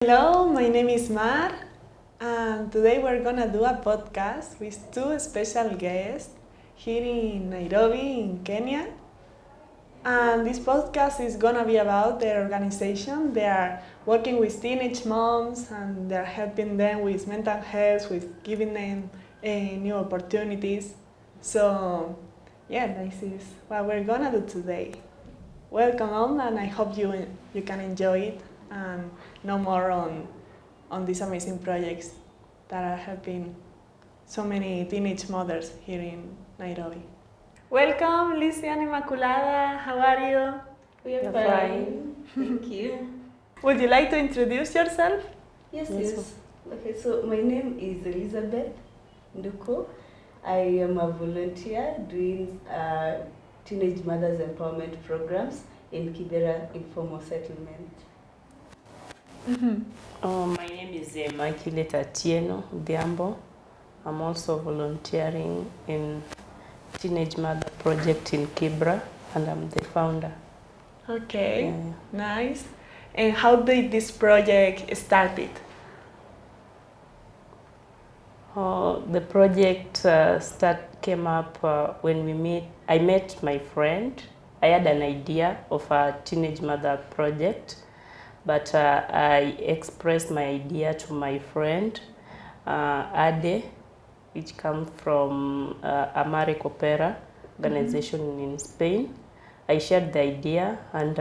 Hello, my name is Mar, and today we're gonna do a podcast with two special guests here in Nairobi, in Kenya. And this podcast is gonna be about their organization. They are working with teenage moms and they're helping them with mental health, with giving them new opportunities. So, yeah, this is what we're gonna do today. Welcome on, and I hope you can enjoy it and know more on these amazing projects that are helping so many teenage mothers here in Nairobi. Welcome, Elizabeth and Inmaculate. How are you? We are fine. Thank you. Would you like to introduce yourself? Yes. Okay, so my name is Elizabeth Nduko. I am a volunteer doing teenage mothers empowerment programs in Kibera informal settlement. My name is Immaculate Atieno Diambo. I'm also volunteering in Teenage Mother Project in Kibera, and I'm the founder. Okay, nice. And how did this project started? The project came up when I met my friend. I had an idea of a Teenage Mother Project, but I expressed my idea to my friend, Ade, which comes from Amare Coopera organization in Spain. I shared the idea, and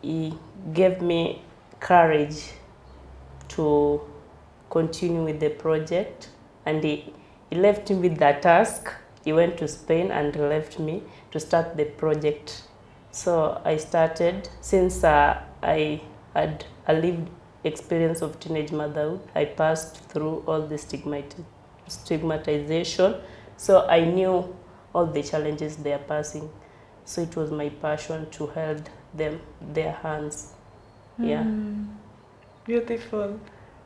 he gave me courage to continue with the project, and he left me with that task. He went to Spain and left me to start the project. So I started, since I had a lived experience of teenage motherhood. I passed through all the stigmatization, so I knew all the challenges they are passing. So it was my passion to hold them, their hands. Yeah. Beautiful.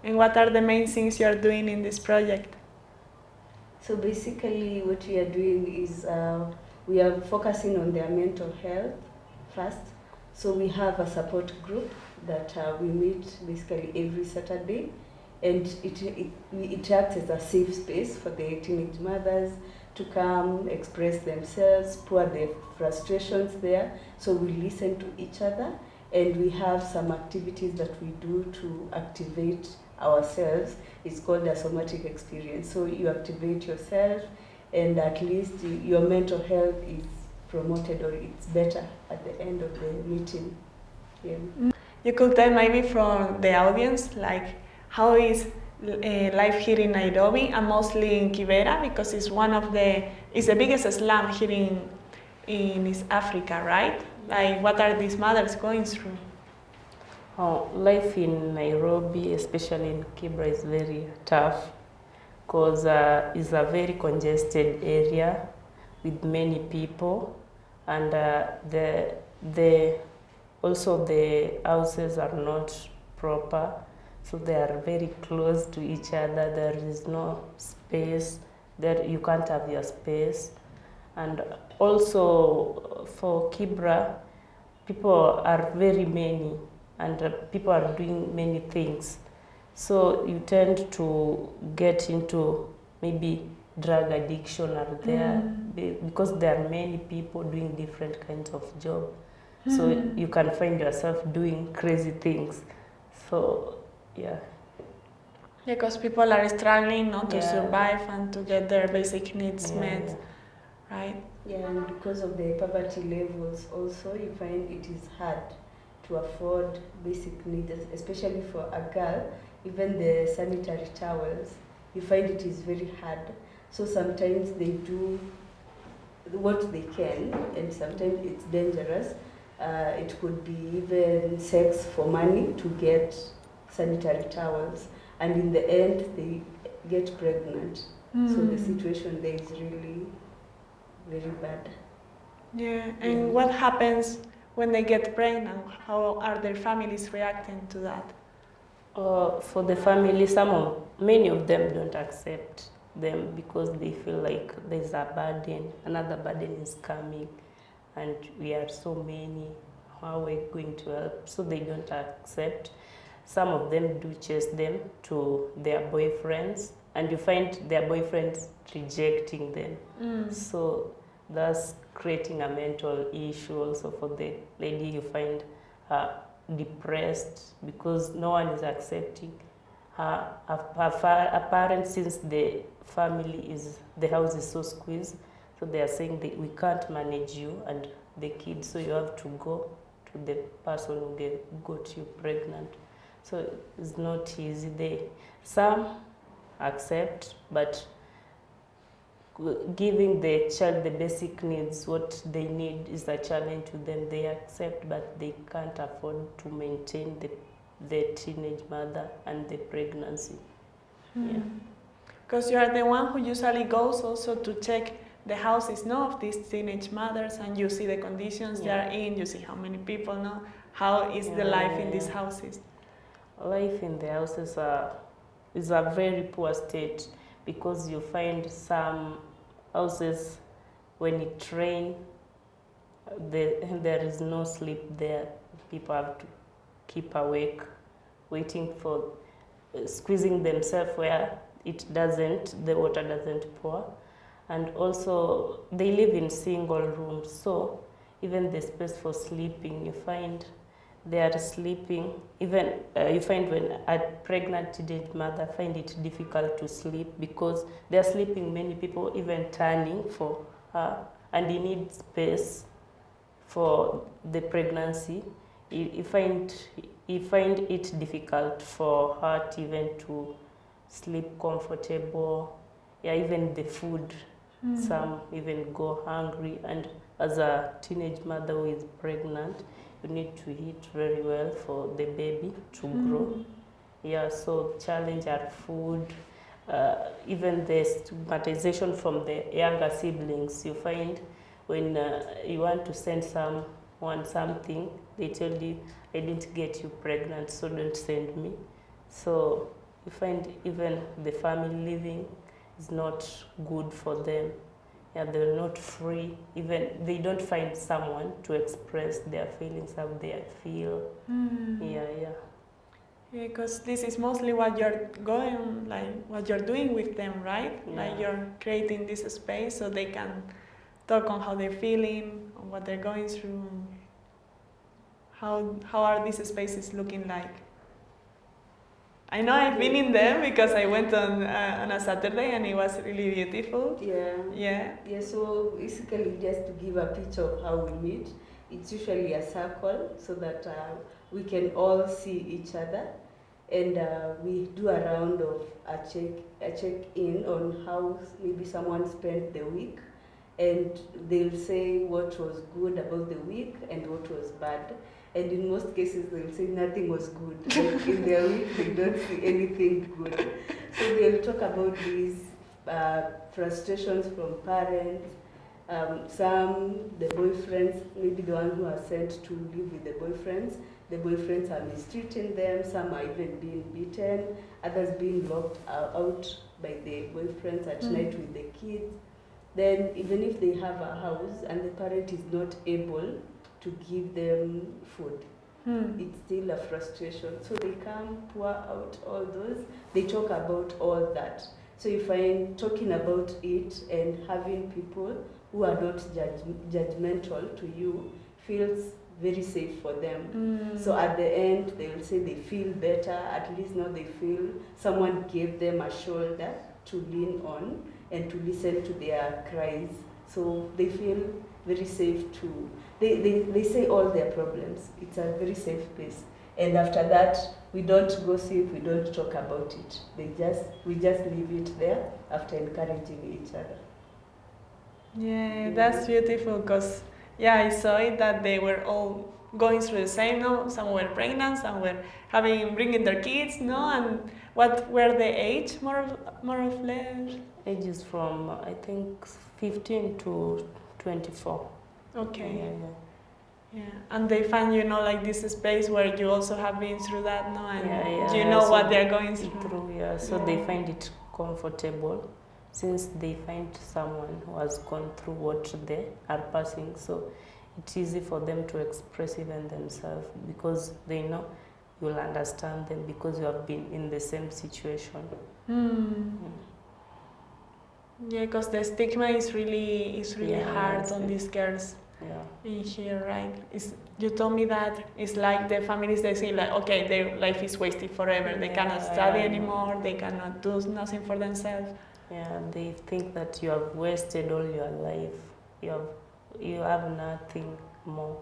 And what are the main things you are doing in this project? So basically what we are doing is we are focusing on their mental health first. So we have a support group that we meet basically every Saturday, and it acts as a safe space for the teenage mothers to come, express themselves, pour their frustrations there. So we listen to each other, and we have some activities that we do to activate ourselves. It's called a somatic experience. So you activate yourself, and at least your mental health is promoted, or it's better at the end of the meeting. Yeah. You could tell maybe from the audience, like, how is life here in Nairobi, and mostly in Kibera, because it's the biggest slum here in East Africa, right? Like, what are these mothers going through? Life in Nairobi, especially in Kibera, is very tough because it's a very congested area with many people, and also the houses are not proper, so they are very close to each other. There is no space, there you can't have your space. And also for Kibera, people are very many, and people are doing many things, so you tend to get into maybe drug addiction are there because there are many people doing different kinds of job. So you can find yourself doing crazy things. So yeah. Because people are struggling not to survive and to get their basic needs met, right? Yeah, and because of the poverty levels also, you find it is hard to afford basic needs, especially for a girl. Even the sanitary towels, you find it is very hard. So sometimes they do what they can, and sometimes it's dangerous. It could be even sex for money to get sanitary towels, and in the end they get pregnant. So the situation there is really very bad. Yeah, and what happens when they get pregnant? How are their families reacting to that? For the family, many of them don't accept them because they feel like there's a burden, another burden is coming, and we are so many, how are we going to help? So they don't accept. some of them do chase them to their boyfriends, and you find their boyfriends rejecting them. So that's creating a mental issue also for the lady. You find her depressed because no one is accepting her parents, since the house is so squeezed. So they are saying that we can't manage you and the kids, so you have to go to the person who got you pregnant. So it's not easy. Some accept, but giving the child the basic needs, what they need, is a challenge to them. They accept, but they can't afford to maintain the teenage mother and the pregnancy. Yeah. Because you are the one who usually goes also to check the houses, of these teenage mothers, and you see the conditions they are in, you see how many people, how is the life in these houses. Life in the houses is a very poor state, because you find some houses, when it rains, there is no sleep there. People have to keep awake, waiting for, squeezing themselves where the water doesn't pour. And also they live in single rooms, so even the space for sleeping, you find they are sleeping. Even you find when a pregnant teenage mother find it difficult to sleep, because they are sleeping, many people even turning for her, and you need space for the pregnancy. You find it difficult for her to even to sleep comfortable. Yeah, even the food, some even go hungry. And as a teenage mother who is pregnant, you need to eat very well for the baby to grow. Yeah, so challenge are food, even the stigmatization from the younger siblings. You find when you want to send someone something, they tell you, I didn't get you pregnant, so don't send me. So you find even the family living is not good for them. Yeah, they're not free. Even they don't find someone to express their feelings, how they feel. Yeah. Because this is mostly what you're doing with them, right? Yeah. Like you're creating this space so they can talk on how they're feeling, on what they're going through. How are these spaces looking like? I know I've been in them because I went on a Saturday and it was really beautiful. Yeah. So basically, just to give a picture of how we meet, it's usually a circle so that we can all see each other, and we do a round of a check-in on how maybe someone spent the week, and they'll say what was good about the week and what was bad. And in most cases, they'll say nothing was good. Like in their week, they don't see anything good. So they'll talk about these frustrations from parents. The boyfriends, maybe the one who are sent to live with the boyfriends are mistreating them. Some are even being beaten. Others being locked out by the boyfriends at night with the kids. Then even if they have a house and the parent is not able to give them food, it's still a frustration. So they come, pour out all those, they talk about all that. So you find talking about it and having people who are not judgmental to you feels very safe for them. So at the end, they will say they feel better. At least now they feel someone gave them a shoulder to lean on and to listen to their cries. So they feel very safe to, they say all their problems. It's a very safe place. And after that, we don't gossip, we don't talk about it. We just leave it there after encouraging each other. Yeah, that's beautiful because, I saw it that they were all going through the same, some were pregnant, some were bringing their kids, and what were the age, more or less? Ages from, I think, 15 to 24. Okay. Yeah, and they find like this space where you also have been through that, and you know what they're going through. So they find it comfortable, since they find someone who has gone through what they are passing. So it's easy for them to express even themselves, because they know you'll understand them because you have been in the same situation. Yeah, because the stigma is really hard yes, on these girls Yeah. in here, right? You told me that it's like the families, they say like, okay, their life is wasted forever. They cannot study anymore. They cannot do nothing for themselves. Yeah, they think that you have wasted all your life. You have nothing more.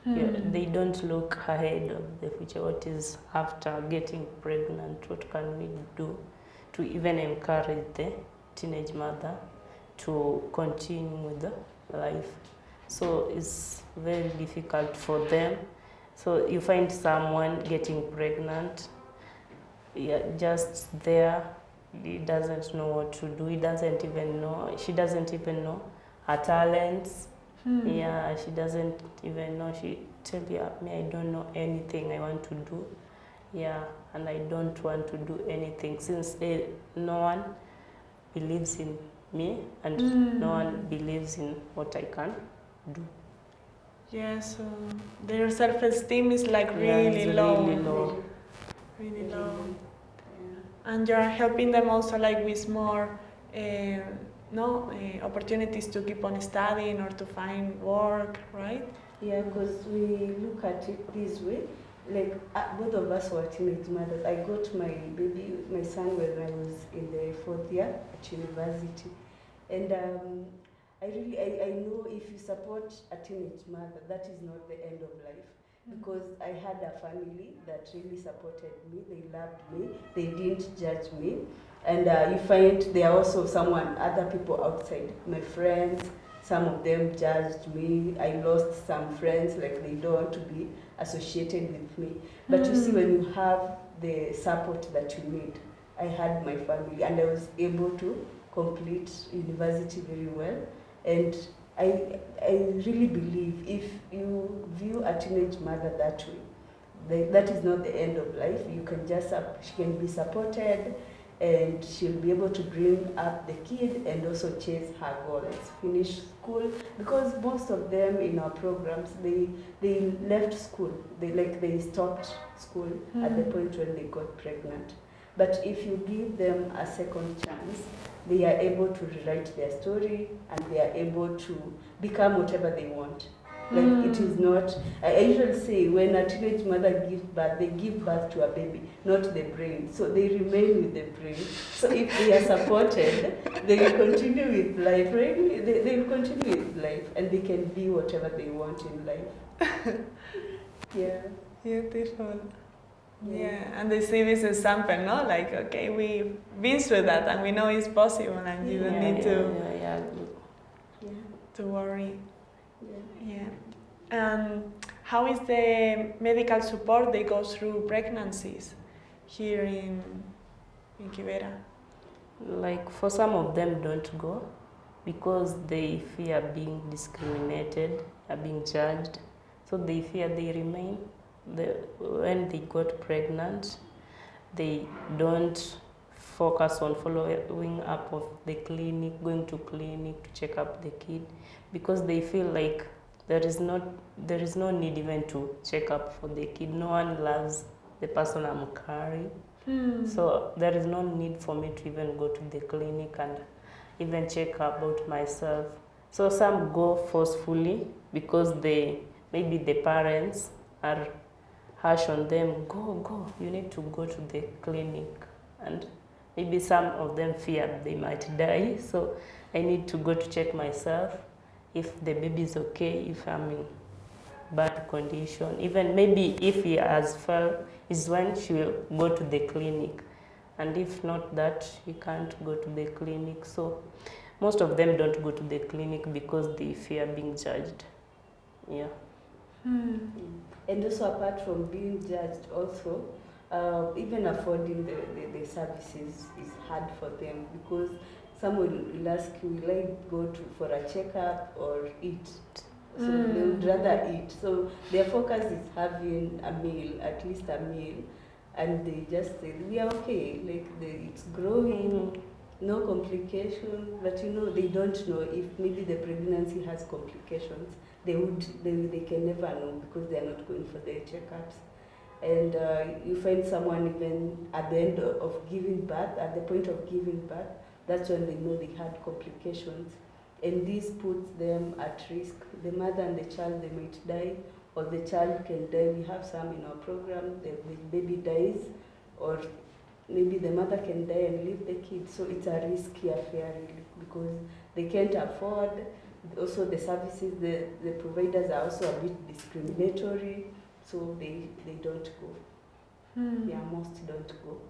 They don't look ahead of the future. What is after getting pregnant? What can we do to even encourage the teenage mother to continue with the life? So it's very difficult for them. So you find someone getting pregnant, just there, he doesn't know what to do. She doesn't even know her talents. Yeah, she doesn't even know. She tell you, me, I don't know anything I want to do. Yeah, and I don't want to do anything since no one believes in me and no one believes in what I can do. Yeah, so their self-esteem is like really low. Really low. Really low. And you're helping them also like with more opportunities to keep on studying or to find work, right? Yeah, because we look at it this way. Like both of us were teenage mothers. I got my son when I was in the 4th year at university, and I know if you support a teenage mother, that is not the end of life. Because I had a family that really supported me, they loved me, they didn't judge me. And you find there are also other people outside, my friends, some of them judged me. I lost some friends, like they don't want to be associated with me. But you see, when you have the support that you need, I had my family and I was able to complete university very well. And I really believe if you view a teenage mother that way, that is not the end of life. You can she can be supported, and she'll be able to bring up the kid and also chase her goals, finish school. Because most of them in our programs, they left school. They stopped school at the point when they got pregnant. But if you give them a second chance, they are able to rewrite their story and they are able to become whatever they want. Like it is not, I usually say when a teenage mother gives birth, they give birth to a baby, not the brain. So they remain with the brain. So if they are supported, they will continue with life, right? They will continue with life and they can be whatever they want in life. Yeah. Beautiful. Yeah, and they see this example, no? Like, okay, we've been through that and we know it's possible and you don't need to worry. Yeah. How is the medical support they go through pregnancies here in Kibera? Like for some of them don't go because they fear being discriminated, being judged. So they fear they remain. When they got pregnant, they don't focus on following up of the clinic, going to clinic to check up the kid, because they feel like there is no need even to check up for the kid. No one loves the person I'm carrying. So there is no need for me to even go to the clinic and even check about myself. So some go forcefully because maybe the parents are harsh on them. Go, you need to go to the clinic. And maybe some of them fear they might die, so I need to go to check myself if the baby is okay, if I'm in bad condition. Even maybe if he has fell, is when she will go to the clinic. And if not that, she can't go to the clinic. So most of them don't go to the clinic because they fear being judged. Yeah. And also apart from being judged, also even affording the services is hard for them, because someone will ask you, will I go for a checkup or eat? So they would rather eat. So their focus is having a meal, at least a meal, and they just say, we are okay, like it's growing, no complications, but they don't know if maybe the pregnancy has complications. They can never know because they are not going for their checkups. And you find someone even at the end of giving birth, at the point of giving birth, that's when they know they had complications. And this puts them at risk. The mother and the child, they might die, or the child can die. We have some in our program, the baby dies, or maybe the mother can die and leave the kid. So it's a risky affair, really, because they can't afford. Also, the services, the providers are also a bit discriminatory, so they don't go. Yeah, most don't go.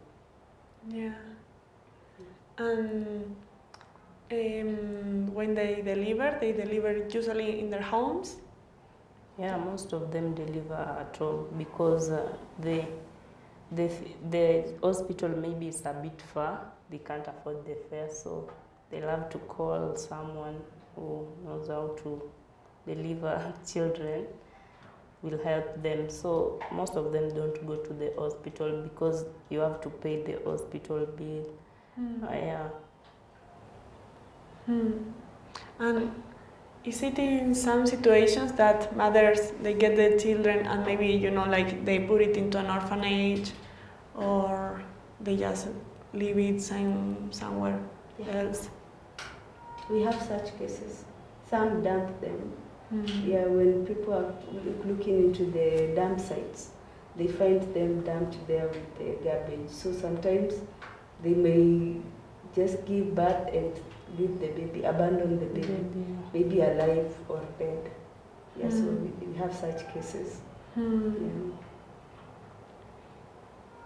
Yeah. And when they deliver usually in their homes? Yeah, most of them deliver at home because the hospital maybe is a bit far. They can't afford the fare, so they'll have to call someone who knows how to deliver children, will help them. So most of them don't go to the hospital because you have to pay the hospital bill. Yeah. And is it in some situations that mothers, they get the children and maybe, like they put it into an orphanage, or they just leave it somewhere else? We have such cases. Some dump them. Yeah, when people are looking into the dump sites, they find them dumped there with the garbage. So sometimes they may just give birth and leave the baby, abandon the baby alive or dead. Yeah, so we have such cases. Yeah.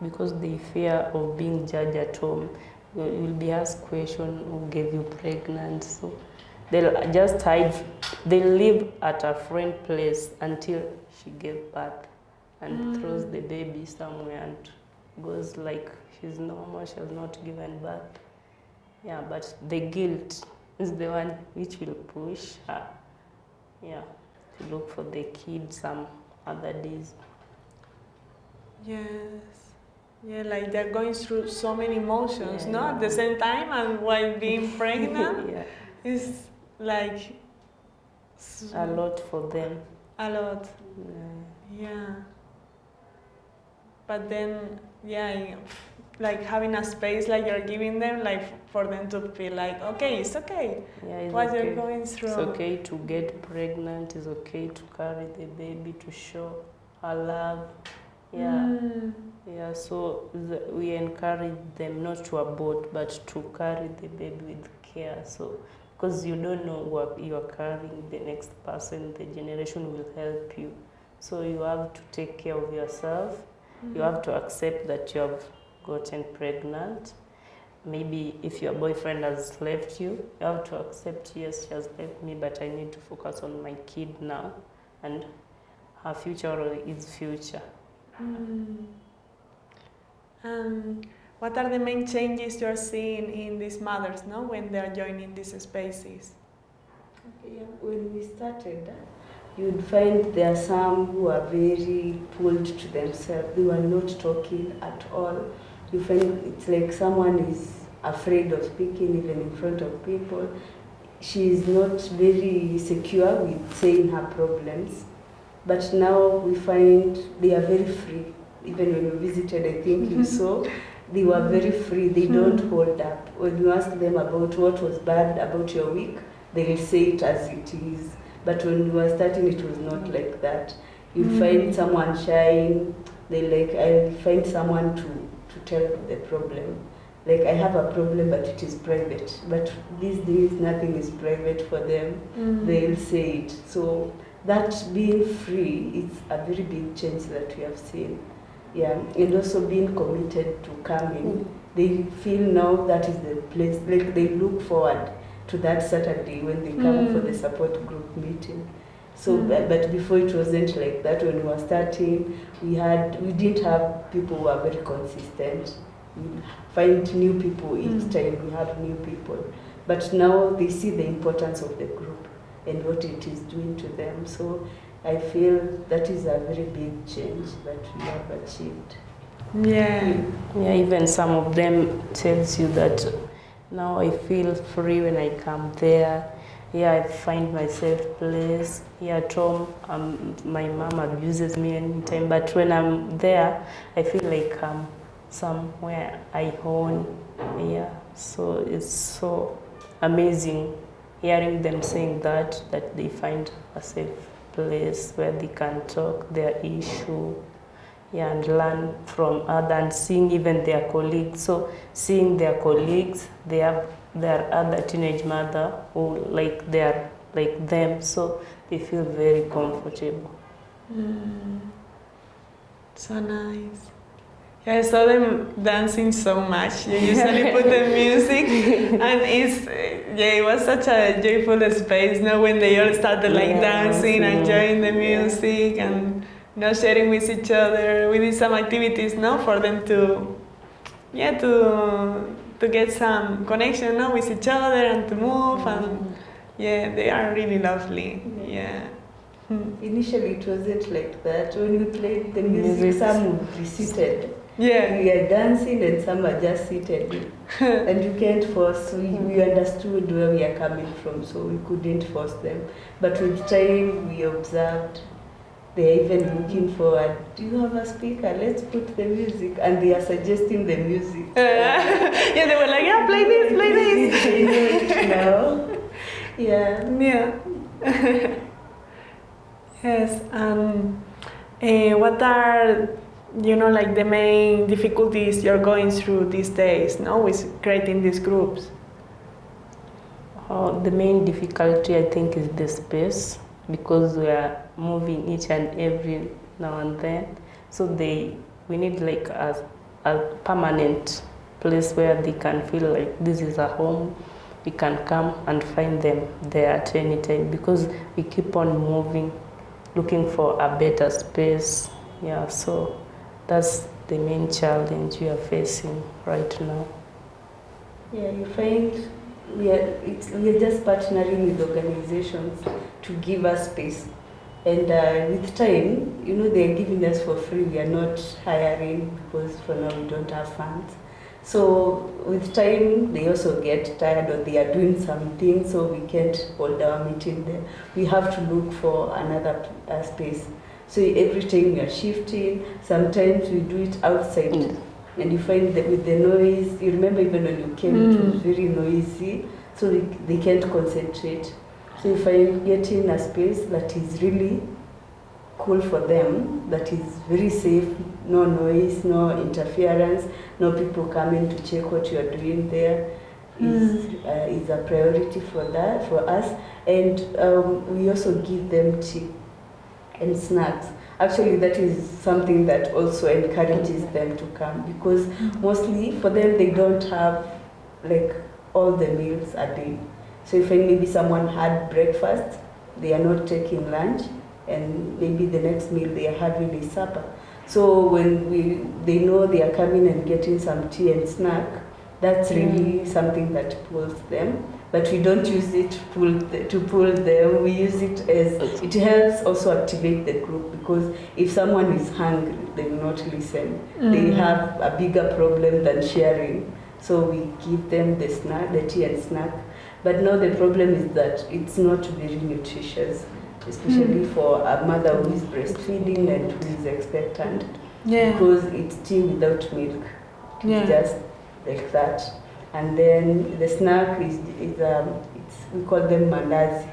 Because they fear of being judged at home. You will be asked question, who gave you pregnant? So they'll just hide. They'll live at a friend place until she gave birth and throws the baby somewhere and goes like she's normal, she has not given birth. Yeah, but the guilt is the one which will push her, to look for the kid some other days. Yes. Yeah, like they're going through so many emotions, at the same time, and while being pregnant, it's like a lot for them. A lot. Yeah. But then, like having a space like you're giving them, like for them to feel like, okay, it's okay. What okay. You're going through. It's okay to get pregnant. It's okay to carry the baby, to show her love. So we encourage them not to abort, but to carry the baby with care. So, because you don't know what you are carrying, the next person, the generation will help you. So you have to take care of yourself. You have to accept that you have gotten pregnant. Maybe if your boyfriend has left you, you have to accept, yes, she has left me, but I need to focus on my kid now, and her future is future. What are the main changes you're seeing in these mothers, when they are joining these spaces? When we started, you'd find there are some who are very pulled to themselves. They were not talking at all. You find it's like someone is afraid of speaking even in front of people. She is not very secure with saying her problems. But now we find they are very free. Even when we visited, I think you saw, they were very free. They don't hold up. When you ask them about what was bad about your week, they will say it as it is. But when we were starting, it was not like that. You'd find someone shying. I'll find someone to tell the problem. Like, I have a problem, but it is private. But these days, nothing is private for them. They'll say it. So that being free is a very big change that we have seen. Yeah, and also being committed to coming. They feel now that is the place. Like, they look forward to that Saturday when they come for the support group meeting. So, but before it wasn't like that. When we were starting, we didn't have people who are very consistent. We find new people each time. We have new people, but now they see the importance of the group and what it is doing to them. So I feel that is a very big change that we have achieved. Yeah, even some of them tells you that now I feel free when I come there. I find myself place. Here at home, my mom abuses me anytime, but when I'm there, I feel like I'm somewhere I own. So it's so amazing hearing them saying that they find a safe place where they can talk their issue, and learn from others, and seeing even their colleagues. So seeing their colleagues, there are other teenage mother who they are like them, so they feel very comfortable. So nice. Yeah, I saw them dancing so much. You usually put the music, and it was such a joyful space. When they all started dancing, enjoying the music, and sharing with each other. We did some activities, for them to get some connection, with each other and to move, and they are really lovely. Initially, it wasn't like that. When we played the music, some would be seated. We are dancing and some are just seated. And you can't force. We understood where we are coming from, so we couldn't force them. But with time, we observed. They're even looking forward. Do you have a speaker? Let's put the music. And they are suggesting the music. They were like, play this, play this. They know it now. Yes, and what are, the main difficulties you're going through these days, with creating these groups? The main difficulty, I think, is the space, because we are moving each and every now and then. So we need a permanent place where they can feel like this is a home. We can come and find them there at any time, because we keep on moving, looking for a better space. So that's the main challenge we are facing right now. You find we are just partnering with organizations to give us space. And with time, they are giving us for free. We are not hiring, because for now we don't have funds. So with time, they also get tired, or they are doing something, so we can't hold our meeting there. We have to look for another space. So every time we are shifting, sometimes we do it outside. And you find that with the noise, you remember even when you came, it was very noisy, so they can't concentrate. So if I'm getting a space that is really cool for them, that is very safe, no noise, no interference, no people coming to check what you are doing there, is a priority for us. And we also give them tea and snacks. Actually, that is something that also encourages them to come, because mostly for them, they don't have all the meals a day. So if maybe someone had breakfast, they are not taking lunch, and maybe the next meal they are having is supper. So when they know they are coming and getting some tea and snack, that's really something that pulls them. But we don't use it to pull them. We use it as, it helps also activate the group, because if someone is hungry, they will not listen. They have a bigger problem than sharing. So we give them the tea and snack. But now the problem is that it's not very nutritious, especially for a mother who is breastfeeding and who is expectant, because it's tea without milk. It's just like that. And then the snack is we call them mandazi.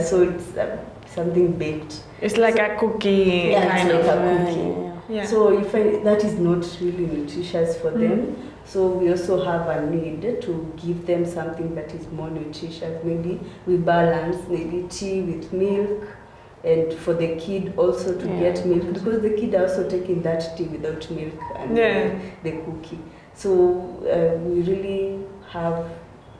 So it's something baked. It's like a cookie kind of. A cookie. So you find that is not really nutritious for them. So we also have a need to give them something that is more nutritious. Maybe we balance maybe tea with milk, and for the kid also to get milk, because the kid are also taking that tea without milk and the cookie. So we really have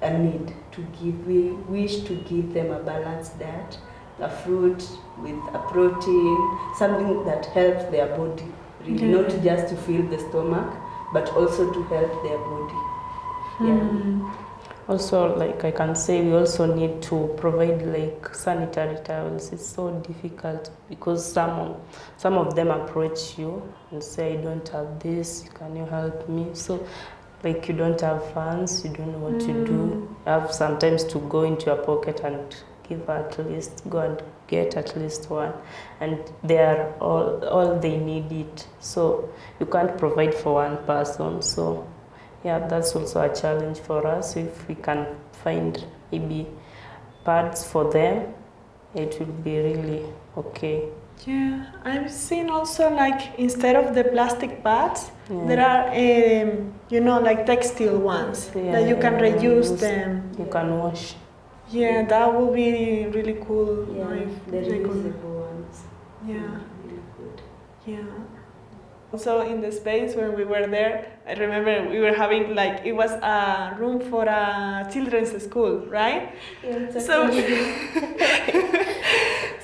a need to give, we wish to give them a balanced diet, a fruit with a protein, something that helps their body, really, not just to fill the stomach, but also to help their body. Also, I can say, we also need to provide sanitary towels. It's so difficult, because some of them approach you and say, I don't have this, can you help me? So like you don't have funds, you don't know what to do. You have sometimes to go into your pocket and give at least, go and get at least one. And they are all they need it. So you can't provide for one person. So yeah, that's also a challenge for us. If we can find maybe pads for them, it will be really okay. Yeah, I've seen also like instead of the plastic pads, there are like textile ones that you can reuse them. You can wash. Yeah, that would be really cool. Yeah, if the they could- reusable ones. Yeah, Really good. yeah. Also in the space when we were there, I remember we were having like it was a room for a children's school, right? Yeah, So,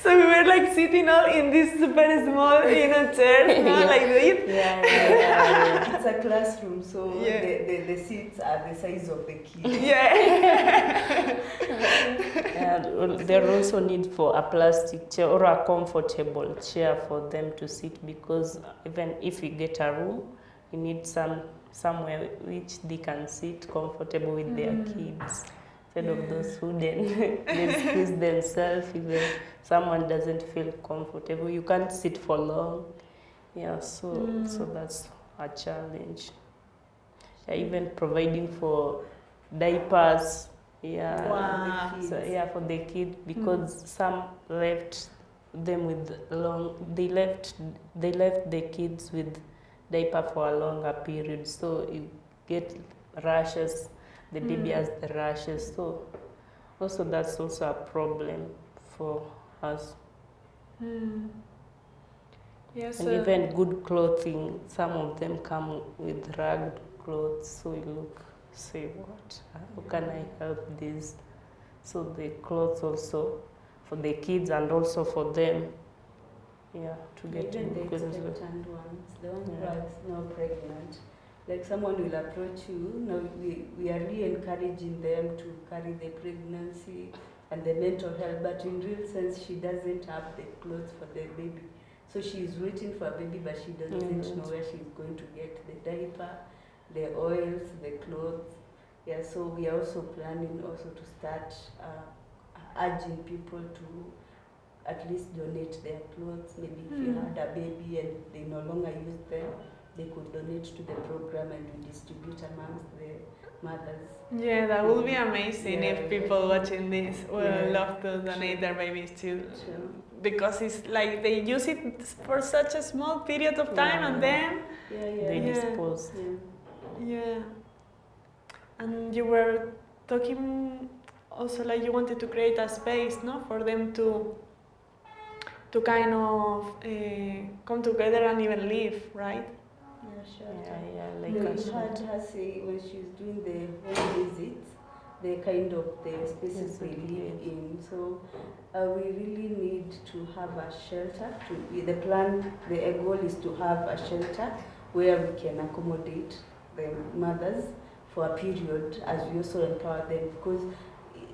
so we were like sitting all in this super small, chairs, no? Yeah. Like this. Yeah. It's a classroom, so Yeah. the seats are the size of the kids. Yeah. And there also need for a plastic chair or a comfortable chair for them to sit, because even if we get a room, we need somewhere which they can sit comfortable with their kids. Instead of those who they squeeze themselves, even someone doesn't feel comfortable. You can't sit for long. Yeah, so that's a challenge. Yeah, even providing for diapers. Yeah. Wow. So yeah, for the kids, because some left them with they left the kids with diaper for a longer period, so you get rashes. The baby has the rashes, so also that's also a problem for us. Yes. And even good clothing, some of them come with ragged clothes, so you look, say, what? How can I help this? So the clothes also for the kids and also for them, yeah, to get Even the good. expectant ones, the ones who are now pregnant. Like someone will approach you, now we are really encouraging them to carry the pregnancy and the mental health, but in real sense she doesn't have the clothes for the baby. So she is waiting for a baby, but she doesn't know where she's going to get the diaper, the oils, the clothes. Yeah, so we are also planning also to start urging people to at least donate their clothes. Maybe if you had a baby and they no longer use them, they could donate to the program and we distribute amongst the mothers. Yeah, that would be amazing if people watching this would love to donate their babies too. Because it's like they use it for such a small period of time and then they dispose. Yeah. And you were talking also like you wanted to create a space, no, for them to kind of come together and even live, right? Yeah, sure. Yeah, like We a had shelter. her say when she was doing the home visits, the kind of the spaces they live in. So we really need to have a shelter. The plan, the goal is to have a shelter where we can accommodate the mothers for a period as we also empower them, because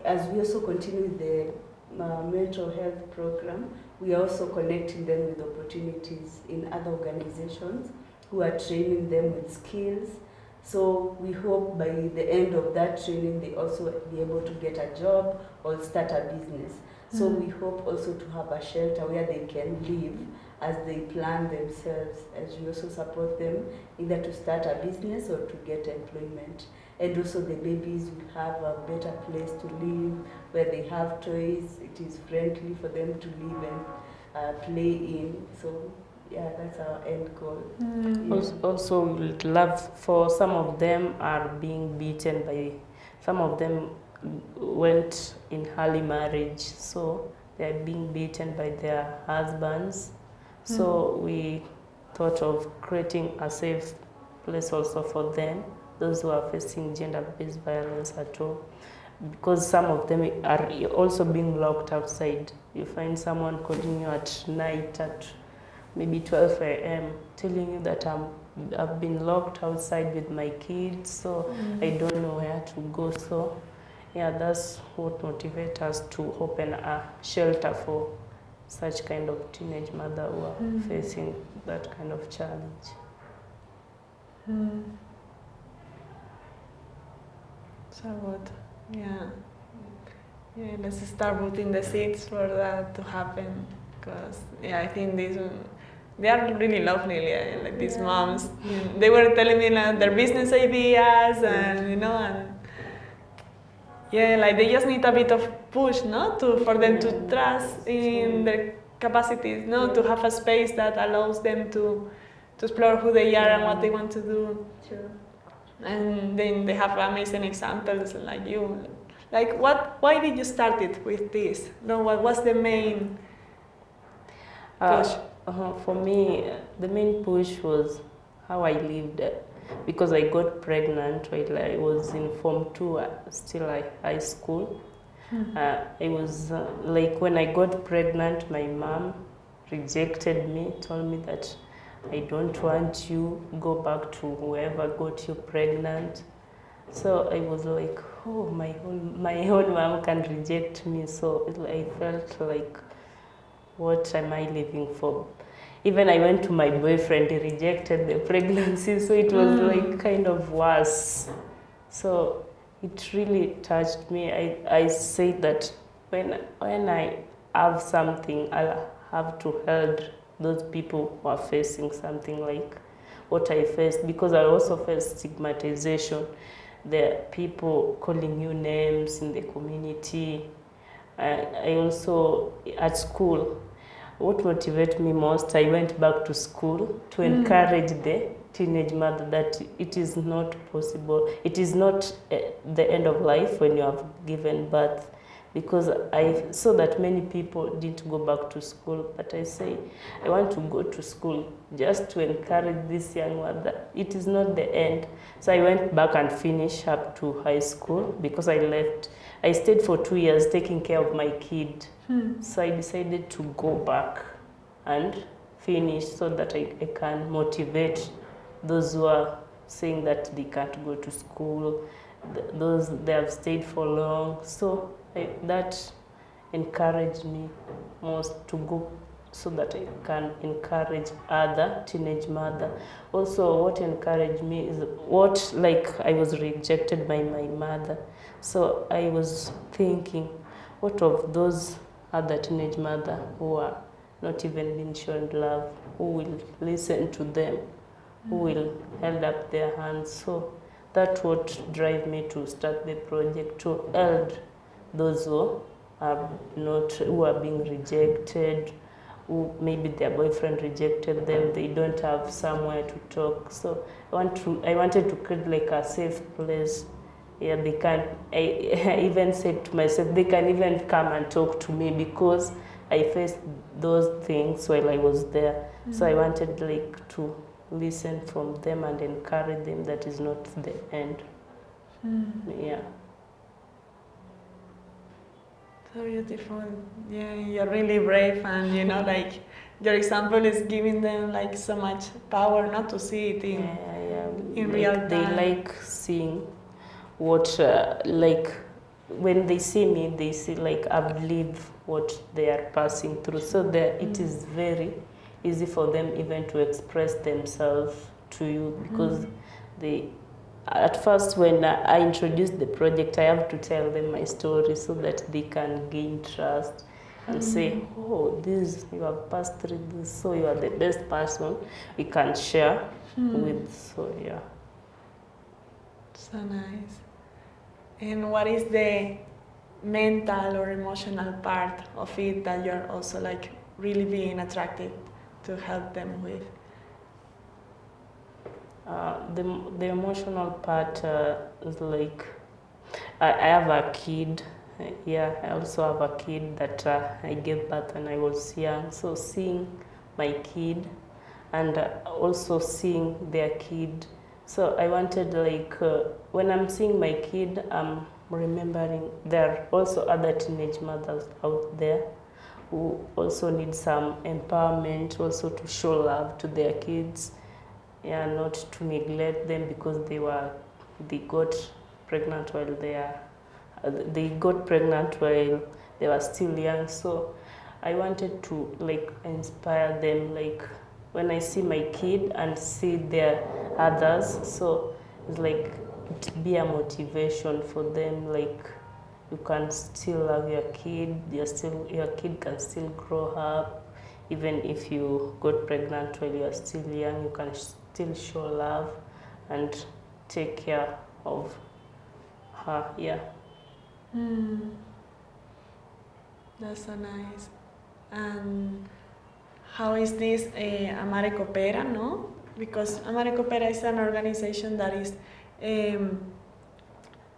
as we also continue the mental health program, we are also connecting them with opportunities in other organizations who are training them with skills. So we hope by the end of that training they also be able to get a job or start a business. So we hope also to have a shelter where they can live as they plan themselves, as we also support them either to start a business or to get employment. And also the babies will have a better place to live, where they have toys, it is friendly for them to live and play in. So yeah, that's our end goal. Also, we would love for some of them are being beaten by, some of them went in early marriage, so they are being beaten by their husbands. So we thought of creating a safe place also for them, those who are facing gender-based violence at home, because some of them are also being locked outside. You find someone calling you at night at maybe 12 a.m. telling you that I've been locked outside with my kids, so I don't know where to go. So yeah, that's what motivates us to open a shelter for such kind of teenage mother who are facing that kind of challenge. So good. Yeah. Yeah, let's start putting the seeds for that to happen. Because, yeah, I think they are really lovely, like these moms. They were telling me like, their business ideas and, and yeah, like they just need a bit of push, no, for them to trust in their capacities, no, to have a space that allows them to explore who they are and what they want to do. True. And then they have amazing examples like you. Like why did you start it with this? No, what was the main push? For me, the main push was how I lived, because I got pregnant while I was in Form 2, still high school. I was like, when I got pregnant, my mom rejected me, told me that I don't want you, go back to whoever got you pregnant. So I was like, oh, my own mom can reject me. So I felt like, what am I living for? Even I went to my boyfriend, he rejected the pregnancy, so it was like kind of worse. So it really touched me. I say that when I have something, I'll have to help those people who are facing something like what I faced, because I also faced stigmatization. There are people calling you names in the community. I also, at school, what motivated me most, I went back to school to encourage the teenage mother that it is not possible. It is not the end of life when you have given birth, because I saw that many people didn't go back to school. But I say, I want to go to school just to encourage this young mother. It is not the end. So I went back and finished up to high school, because I left. I stayed for 2 years taking care of my kid. So I decided to go back and finish so that I can motivate those who are saying that they can't go to school, those they have stayed for long. So that encouraged me most to go, so that I can encourage other teenage mother. Also, what encouraged me is what, like, I was rejected by my mother. So I was thinking, what of those other teenage mother who are not even being shown love, who will listen to them, who will hold up their hands. So that's what drive me to start the project, to help those who are being rejected, who maybe their boyfriend rejected them, they don't have somewhere to talk. So I wanted to create like a safe place. Yeah, they can. I even said to myself, they can even come and talk to me, because I faced those things while I was there. So I wanted like to listen from them and encourage them that is not the end. Yeah. So beautiful. Yeah, you're really brave, and like your example is giving them like so much power not to see it in real time. They like seeing what, like, when they see me, they see like I've lived what they are passing through. So it is very easy for them even to express themselves to you, because at first, when I introduced the project, I have to tell them my story so that they can gain trust and say, oh, you have passed through this, so you are the best person we can share with. So yeah. So nice. And what is the mental or emotional part of it that you're also like really being attracted to help them with? The emotional part is like, I have a kid. Yeah, I also have a kid that I gave birth when I was young. So seeing my kid and also seeing their kid. So I wanted like, when I'm seeing my kid, I'm remembering there are also other teenage mothers out there who also need some empowerment, also to show love to their kids. Yeah, not to neglect them because they got pregnant while they were still young. So I wanted to like inspire them, like when I see my kid and see their others, so it's like it be a motivation for them, like you can still love your kid, your kid can still grow up. Even if you got pregnant while you are still young, you can still show love and take care of her. Yeah. That's so nice. And how is this Amare Coopera, no? Because Amare Coopera is an organization that is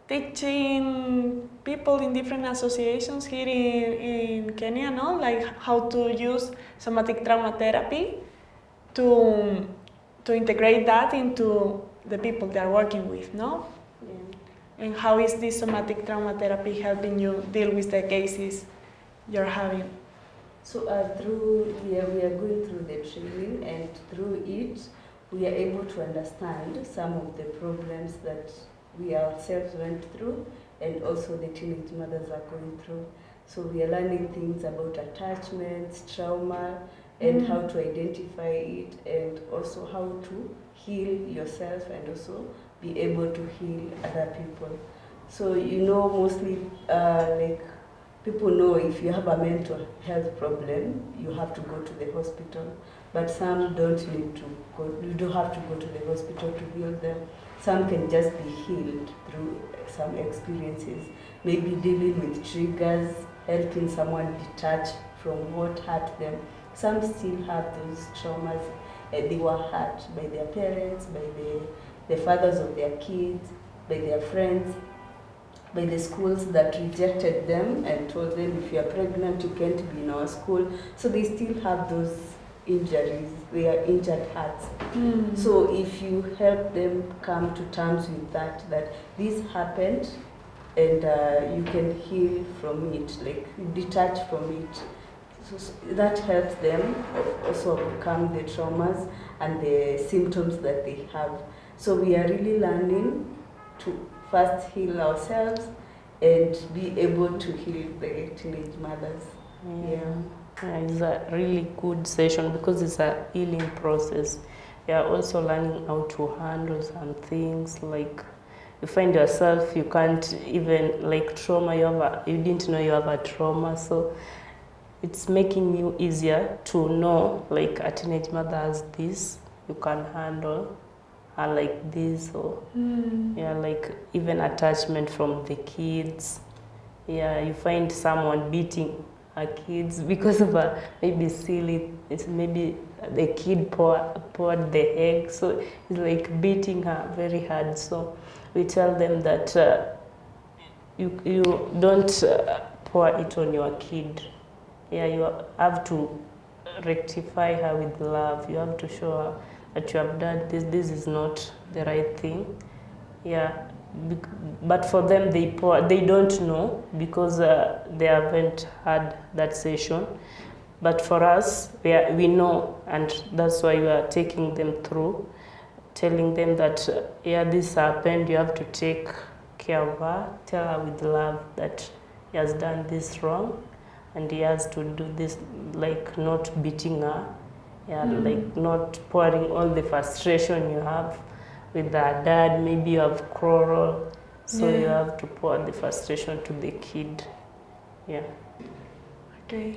teaching people in different associations here in Kenya, no? Like how to use somatic trauma therapy to integrate that into the people they are working with, no? Yeah. And how is this somatic trauma therapy helping you deal with the cases you're having? So we are going through the training, and through it we are able to understand some of the problems that we ourselves went through, and also the teenage mothers are going through. So we are learning things about attachments, trauma, and how to identify it, and also how to heal yourself and also be able to heal other people. So mostly like people know if you have a mental health problem, you have to go to the hospital. But some don't need to go, you don't have to go to the hospital to heal them. Some can just be healed through some experiences, maybe dealing with triggers, helping someone detach from what hurt them. Some still have those traumas, and they were hurt by their parents, by the fathers of their kids, by their friends, by the schools that rejected them and told them, if you are pregnant, you can't be in our school. So they still have those injuries, they are injured hearts. So if you help them come to terms with that this happened, and you can heal from it, like detach from it. So that helps them also overcome the traumas and the symptoms that they have. So we are really learning to first heal ourselves and be able to heal the teenage mothers. It's a really good session because it's a healing process. You are also learning how to handle some things, like you find yourself, you can't even, like trauma, you didn't know you have a trauma, so it's making you easier to know, like a teenage mother has this, you can handle her like this, or like even attachment from the kids. You find someone beating her kids because of a maybe silly, it's maybe the kid poured the egg, so it's like beating her very hard. So we tell them that you don't pour it on your kid. You have to rectify her with love. You have to show her that you have done this. This is not the right thing. But for them, they don't know because they haven't had that session. But for us, we know, and that's why we are taking them through, telling them that this happened. You have to take care of her. Tell her with love that he has done this wrong, and he has to do this, like not beating her, like not pouring all the frustration you have with her dad. Maybe you have quarrel, so you have to pour the frustration to the kid. Okay.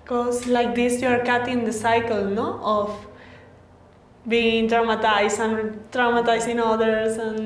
Because like this, you are cutting the cycle, no, of being traumatized and traumatizing others, and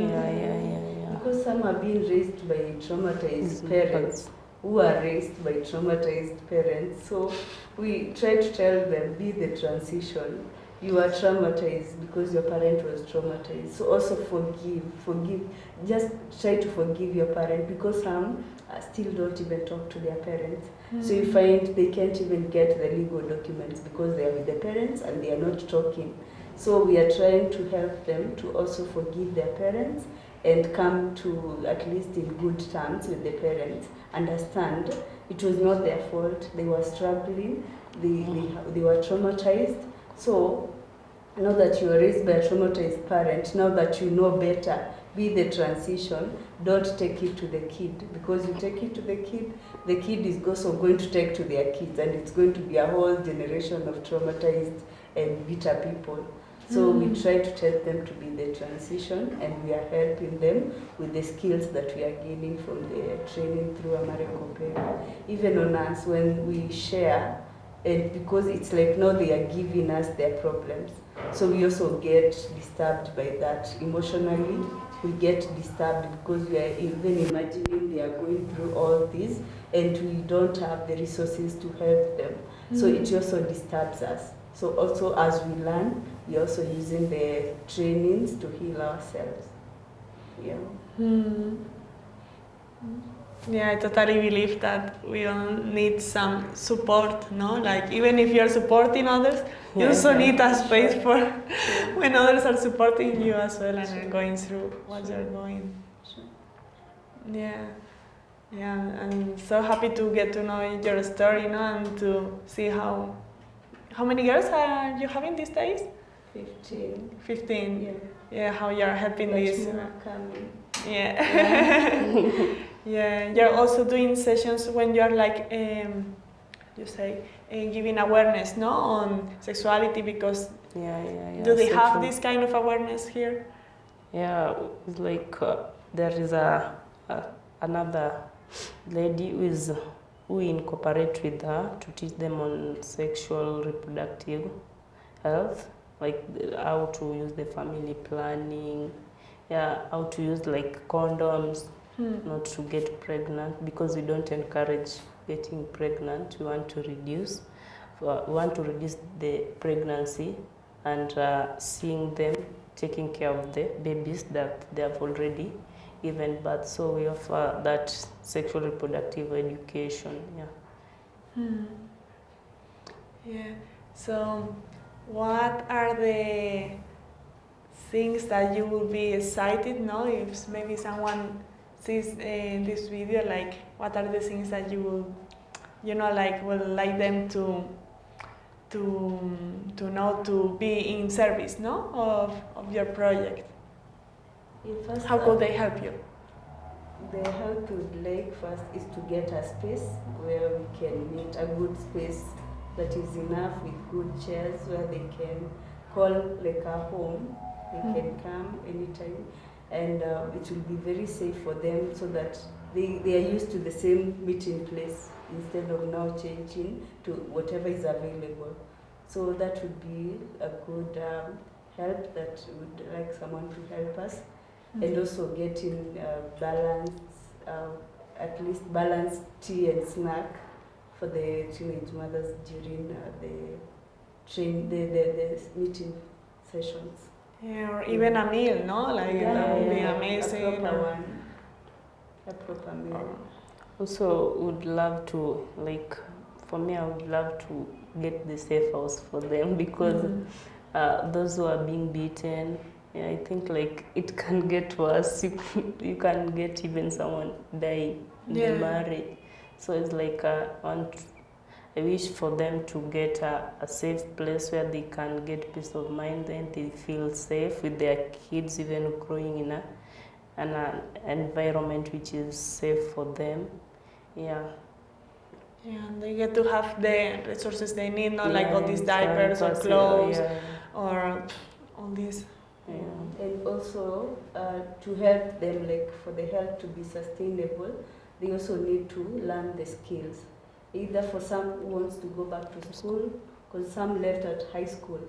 Because some are being raised by traumatized parents who are raised by traumatized parents. So we try to tell them, be the transition. You are traumatized because your parent was traumatized. So also forgive. Just try to forgive your parent, because some still don't even talk to their parents. So you find they can't even get the legal documents because they are with the parents and they are not talking. So we are trying to help them to also forgive their parents and come to at least in good terms with the parents. Understand it was not their fault. They were struggling. They were traumatized. So now that you are raised by a traumatized parent, now that you know better, be the transition. Don't take it to the kid, because you take it to the kid is also going to take to their kids, and it's going to be a whole generation of traumatized and bitter people. So we try to tell them to be the transition, and we are helping them with the skills that we are gaining from the training through Amare Coopera. Even on us, when we share, and because it's like now they are giving us their problems, so we also get disturbed by that emotionally. We get disturbed because we are even imagining they are going through all this, and we don't have the resources to help them. So it also disturbs us. So also as we learn, we're also using the trainings to heal ourselves. Yeah. Yeah, I totally believe that we all need some support, no? Like, even if you're supporting others, you also need a space for when others are supporting you as well and are going through what you're going. Yeah. Yeah, I'm so happy to get to know your story, and to see how many girls are you having these days? 15. 15. Yeah. Yeah, how you're helping Much this. more coming. Yeah. Yeah, you're also doing sessions when you're like, you say, giving awareness, no, on sexuality, because do they have this kind of awareness here? Yeah, it's like there is another lady who incorporate with her to teach them on sexual reproductive health, like how to use the family planning, how to use like condoms, not to get pregnant, because we don't encourage getting pregnant. We want to reduce the pregnancy and seeing them taking care of the babies that they have already given birth. So we offer that sexual reproductive education. Yeah. So what are the things that you will be excited, no, if maybe someone sees this video, like what are the things that you will, will like them to know, to be in service, no, of your project? How could they help you? The help we would like first is to get a space where we can meet, a good space that is enough with good chairs where they can call like a home. They can come anytime, and it will be very safe for them, so that they are used to the same meeting place instead of now changing to whatever is available. So that would be a good help that would like someone to help us. And also getting balanced, at least balanced tea and snack for the teenage mothers during the meeting sessions. Yeah, or even a meal, no? Like that would be amazing. A proper meal. Also, would love to, like, for me, I would love to get the safe house for them, because those who are being beaten, I think like it can get worse. You can get even someone die in the marriage. So it's like I wish for them to get a safe place where they can get peace of mind, and they feel safe with their kids, even growing in an environment which is safe for them. Yeah, and they get to have the resources they need, not like all these diapers or clothes or all these. And also to help them, like for the help to be sustainable, they also need to learn the skills. Either for some who wants to go back to school, because some left at high school,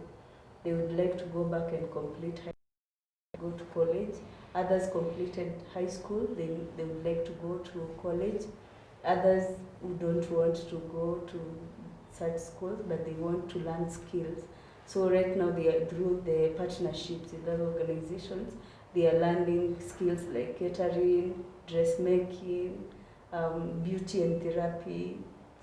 they would like to go back and complete high school, go to college. Others completed high school, they would like to go to college. Others who don't want to go to such schools, but they want to learn skills. So right now, they are through the partnerships with other organizations, they are learning skills like catering, dressmaking, beauty and therapy,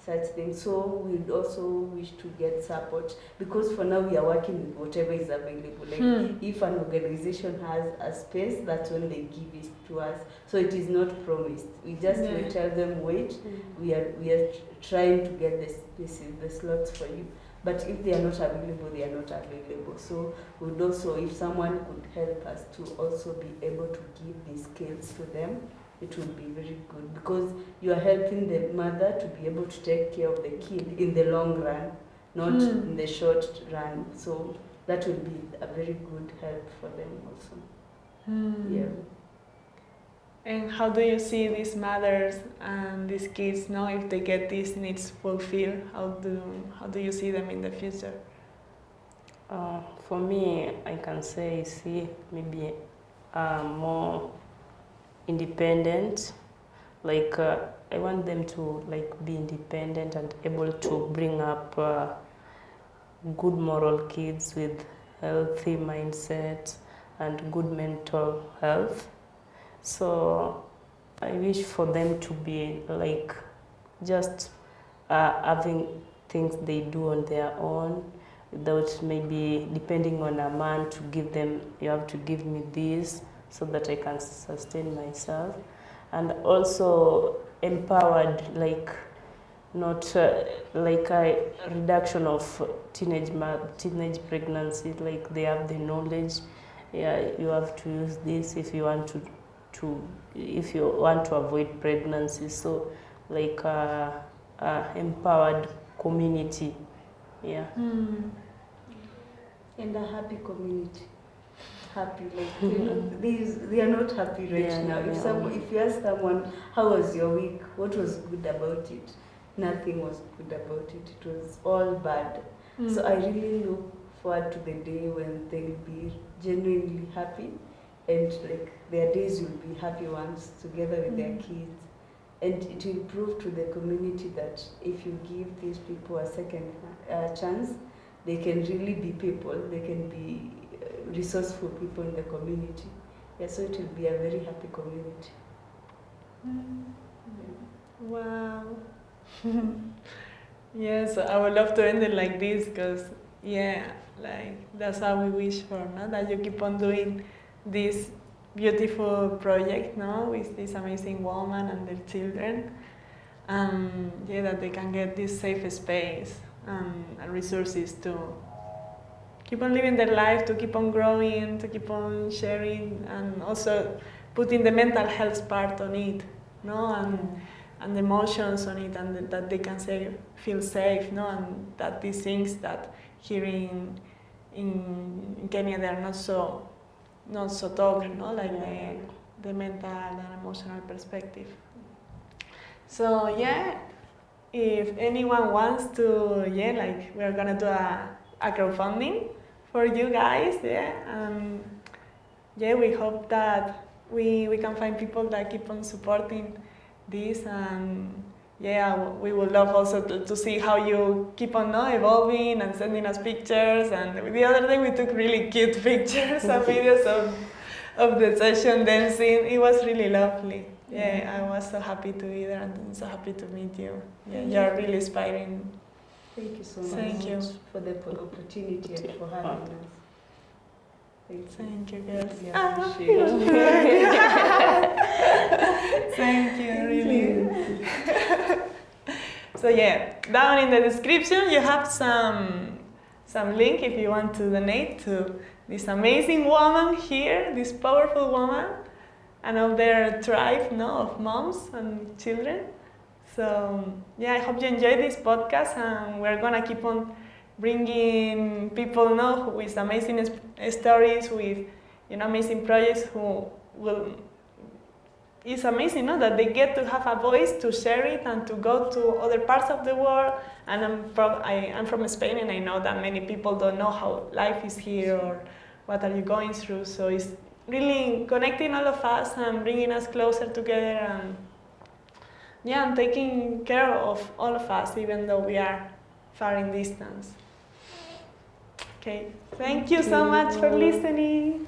such things. So we'd also wish to get support, because for now we are working with whatever is available. Like if an organization has a space, that's when they give it to us. So it is not promised. We just we tell them, wait, we are trying to get the spaces, the slots for you. But if they are not available, they are not available. So we'd also, if someone could help us to also be able to give these skills to them, it would be very good, because you are helping the mother to be able to take care of the kid in the long run, not in the short run. So that will be a very good help for them also. Yeah. And how do you see these mothers and these kids know if they get these needs fulfilled? How do you see them in the future? For me, I can say, see, maybe more independent. Like I want them to be independent and able to bring up good moral kids with healthy mindset and good mental health. So I wish for them to be just having things they do on their own, without maybe depending on a man to give them, you have to give me this so that I can sustain myself. And also empowered, not a reduction of teenage pregnancy, they have the knowledge. Yeah, you have to use this if you want to avoid pregnancy. So empowered community. Yeah. And a happy community. Happy, they are not happy right now. If you ask someone, how was your week, what was good about it, nothing was good about it. It was all bad. So I really look forward to the day when they'll be genuinely happy, and their days will be happy ones together with their kids. And it will prove to the community that if you give these people a second chance, they can really be people. They can be resourceful people in the community. Yeah, so it will be a very happy community. Wow. Yes, I would love to end it like this, because that's how we wish for, no? That you keep on doing this beautiful project, no, with this amazing woman and their children, that they can get this safe space and resources to keep on living their life, to keep on growing, to keep on sharing, and also putting the mental health part on it, no, and the emotions on it, and that they can feel safe, no, and that these things that here in Kenya they are not so talked, no, the mental and emotional perspective. So if anyone wants to, we're gonna do a crowdfunding for you guys, we hope that we can find people that keep on supporting this, and we would love also to see how you keep on evolving and sending us pictures. And the other day we took really cute pictures and videos of the session dancing. It was really lovely. I was so happy to be there, and I'm so happy to meet you. You're really inspiring. Thank you so much. Thank you for the opportunity and for having us. Thank you, girls. Thank you, really. So down in the description you have some link if you want to donate to this amazing woman here, this powerful woman, and of their tribe, of moms and children. So I hope you enjoyed this podcast, and we're gonna keep on bringing people with amazing stories, with amazing projects it's amazing, that they get to have a voice to share it and to go to other parts of the world. And I'm from Spain, and I know that many people don't know how life is here or what are you going through. So it's really connecting all of us and bringing us closer together, and taking care of all of us, even though we are far in distance. Okay, thank you so much for listening.